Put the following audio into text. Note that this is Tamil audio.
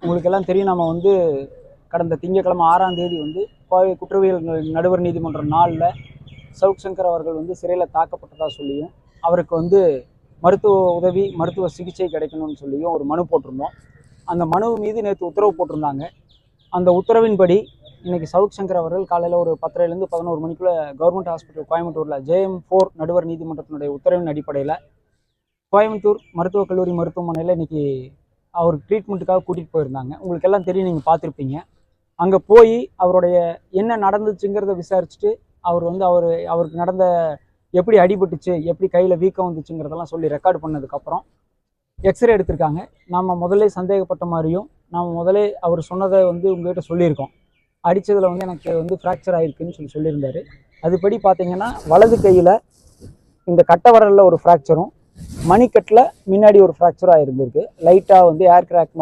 உங்களுக்கு எல்லாம் தெரியும், நம்ம வந்து கடந்த திங்கட்கிழமை 6ஆம் தேதி வந்து கோவை குற்றவியல் நடுவர் நீதிமன்ற நாளில் சவுக் சங்கர் அவர்கள் வந்து சிறையில் தாக்கப்பட்டதா சொல்லியும் அவருக்கு வந்து மருத்துவ உதவி மருத்துவ சிகிச்சை கிடைக்கணும்னு சொல்லியும் ஒரு மனு போட்டிருந்தோம். அந்த மனு மீது நேற்று உத்தரவு போட்டிருந்தாங்க. அந்த உத்தரவின்படி இன்னைக்கு சவுக் சங்கர் அவர்கள் காலையில் ஒரு 10:30லேருந்து 11 மணிக்குள்ள கவர்மெண்ட் ஹாஸ்பிட்டல் கோயம்புத்தூரில் JM4 நடுவர் நீதிமன்றத்தினுடைய உத்தரவின் அடிப்படையில் கோயம்புத்தூர் மருத்துவக் கல்லூரி மருத்துவமனையில் இன்னைக்கு அவர் ட்ரீட்மெண்ட்டுக்காக கூட்டிகிட்டு போயிருந்தாங்க. உங்களுக்கு எல்லாம் தெரியும், நீங்கள் பார்த்துருப்பீங்க. அங்கே போய் அவருடைய என்ன நடந்துச்சுங்கிறத விசாரிச்சுட்டு அவர் வந்து அவருக்கு நடந்த எப்படி அடிபட்டுச்சு, எப்படி கையில் வீக்கம் வந்துச்சுங்கிறதெல்லாம் சொல்லி ரெக்கார்டு பண்ணதுக்கப்புறம் எக்ஸ்ரே எடுத்திருக்காங்க. நம்ம முதல்ல சந்தேகப்பட்ட மாதிரியும் நம்ம முதல்ல அவர் சொன்னதை வந்து உங்கள்கிட்ட சொல்லியிருக்கோம். அடித்ததில் வந்து எனக்கு வந்து ஃப்ராக்சர் ஆகிருக்குன்னு சொல்லியிருந்தாரு. அதுபடி பார்த்தீங்கன்னா வலது கையில் இந்த கட்டவரலில் ஒரு ஃப்ராக்சரும் மணிக்கட்டில் முன்னாடி ஒரு ஃப்ராக்சரும் ஆகிருந்திருக்கு. லைட்டாக வந்து ஏர் கிராக் மாதிரி